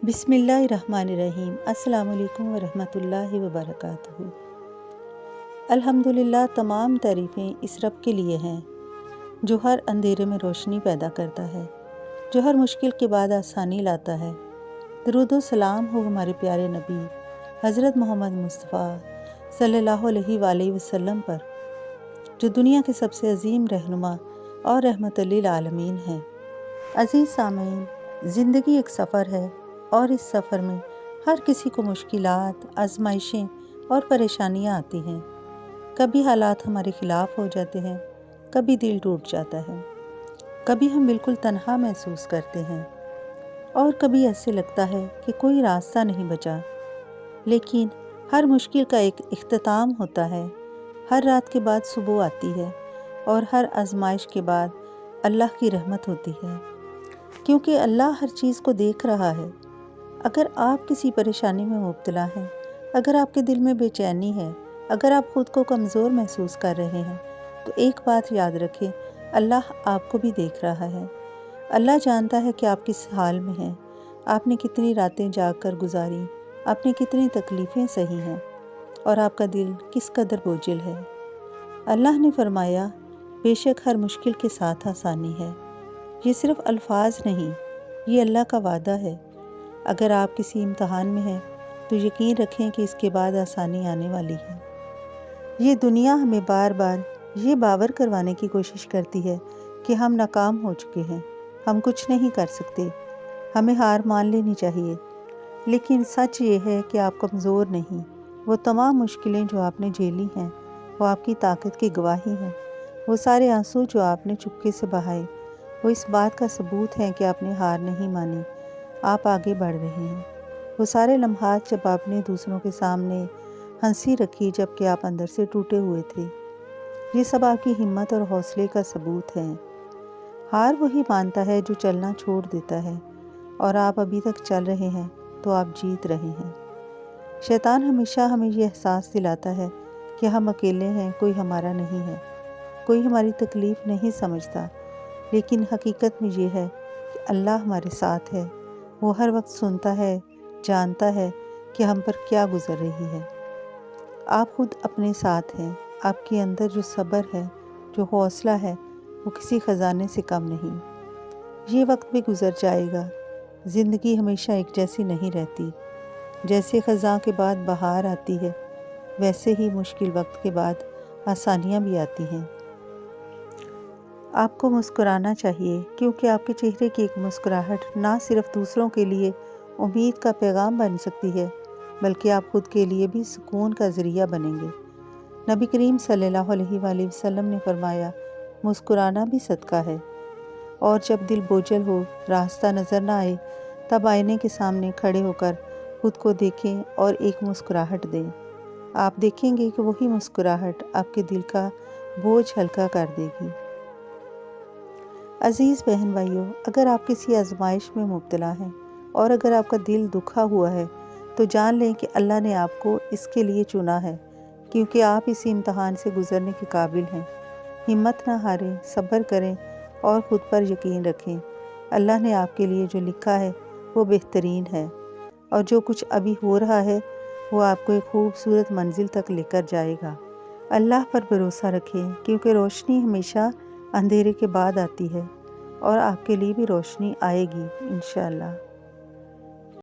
بسم اللہ الرحمن الرحیم۔ السلام علیکم ورحمۃ اللہ وبرکاتہ۔ الحمدللہ، تمام تعریفیں اس رب کے لیے ہیں جو ہر اندھیرے میں روشنی پیدا کرتا ہے، جو ہر مشکل کے بعد آسانی لاتا ہے۔ درود و سلام ہو ہمارے پیارے نبی حضرت محمد مصطفیٰ صلی اللہ علیہ وآلہ وسلم پر، جو دنیا کے سب سے عظیم رہنما اور رحمت للعالمین ہیں۔ عزیز سامعین، زندگی ایک سفر ہے اور اس سفر میں ہر کسی کو مشکلات، آزمائشیں اور پریشانیاں آتی ہیں۔ کبھی حالات ہمارے خلاف ہو جاتے ہیں، کبھی دل ٹوٹ جاتا ہے، کبھی ہم بالکل تنہا محسوس کرتے ہیں اور کبھی ایسے لگتا ہے کہ کوئی راستہ نہیں بچا۔ لیکن ہر مشکل کا ایک اختتام ہوتا ہے، ہر رات کے بعد صبح آتی ہے اور ہر آزمائش کے بعد اللہ کی رحمت ہوتی ہے، کیونکہ اللہ ہر چیز کو دیکھ رہا ہے۔ اگر آپ کسی پریشانی میں مبتلا ہیں، اگر آپ کے دل میں بے چینی ہے، اگر آپ خود کو کمزور محسوس کر رہے ہیں، تو ایک بات یاد رکھیں، اللہ آپ کو بھی دیکھ رہا ہے۔ اللہ جانتا ہے کہ آپ کس حال میں ہیں، آپ نے کتنی راتیں جاگ کر گزاری، آپ نے کتنی تکلیفیں سہی ہیں اور آپ کا دل کس قدر بوجھل ہے۔ اللہ نے فرمایا، بے شک ہر مشکل کے ساتھ آسانی ہے۔ یہ صرف الفاظ نہیں، یہ اللہ کا وعدہ ہے۔ اگر آپ کسی امتحان میں ہیں تو یقین رکھیں کہ اس کے بعد آسانی آنے والی ہے۔ یہ دنیا ہمیں بار بار یہ باور کروانے کی کوشش کرتی ہے کہ ہم ناکام ہو چکے ہیں، ہم کچھ نہیں کر سکتے، ہمیں ہار مان لینی چاہیے۔ لیکن سچ یہ ہے کہ آپ کمزور نہیں۔ وہ تمام مشکلیں جو آپ نے جھیلی ہیں، وہ آپ کی طاقت کی گواہی ہیں۔ وہ سارے آنسو جو آپ نے چپکے سے بہائے، وہ اس بات کا ثبوت ہیں کہ آپ نے ہار نہیں مانی، آپ آگے بڑھ رہے ہیں۔ وہ سارے لمحات جب آپ نے دوسروں کے سامنے ہنسی رکھی جب کہ آپ اندر سے ٹوٹے ہوئے تھے، یہ سب آپ کی ہمت اور حوصلے کا ثبوت ہے۔ ہار وہی مانتا ہے جو چلنا چھوڑ دیتا ہے، اور آپ ابھی تک چل رہے ہیں تو آپ جیت رہے ہیں۔ شیطان ہمیشہ ہمیں یہ احساس دلاتا ہے کہ ہم اکیلے ہیں، کوئی ہمارا نہیں ہے، کوئی ہماری تکلیف نہیں سمجھتا۔ لیکن حقیقت میں یہ ہے کہ اللہ ہمارے ساتھ ہے۔ وہ ہر وقت سنتا ہے، جانتا ہے کہ ہم پر کیا گزر رہی ہے۔ آپ خود اپنے ساتھ ہیں۔ آپ کے اندر جو صبر ہے، جو حوصلہ ہے، وہ کسی خزانے سے کم نہیں۔ یہ وقت بھی گزر جائے گا۔ زندگی ہمیشہ ایک جیسی نہیں رہتی۔ جیسے خزاں کے بعد بہار آتی ہے، ویسے ہی مشکل وقت کے بعد آسانیاں بھی آتی ہیں۔ آپ کو مسکرانا چاہیے، کیونکہ آپ کے چہرے کی ایک مسکراہٹ نہ صرف دوسروں کے لیے امید کا پیغام بن سکتی ہے، بلکہ آپ خود کے لیے بھی سکون کا ذریعہ بنیں گے۔ نبی کریم صلی اللہ علیہ وآلہ وسلم نے فرمایا، مسکرانا بھی صدقہ ہے۔ اور جب دل بوجھل ہو، راستہ نظر نہ آئے، تب آئینے کے سامنے کھڑے ہو کر خود کو دیکھیں اور ایک مسکراہٹ دیں۔ آپ دیکھیں گے کہ وہی مسکراہٹ آپ کے دل کا بوجھ ہلکا کر دے گی۔ عزیز بہن بھائیوں، اگر آپ کسی آزمائش میں مبتلا ہیں اور اگر آپ کا دل دکھا ہوا ہے، تو جان لیں کہ اللہ نے آپ کو اس کے لیے چنا ہے، کیونکہ آپ اس امتحان سے گزرنے کے قابل ہیں۔ ہمت نہ ہاریں، صبر کریں اور خود پر یقین رکھیں۔ اللہ نے آپ کے لیے جو لکھا ہے وہ بہترین ہے، اور جو کچھ ابھی ہو رہا ہے وہ آپ کو ایک خوبصورت منزل تک لے کر جائے گا۔ اللہ پر بھروسہ رکھیں، کیونکہ روشنی ہمیشہ اندھیرے کے بعد آتی ہے، اور آپ کے لیے بھی روشنی آئے گی انشاءاللہ۔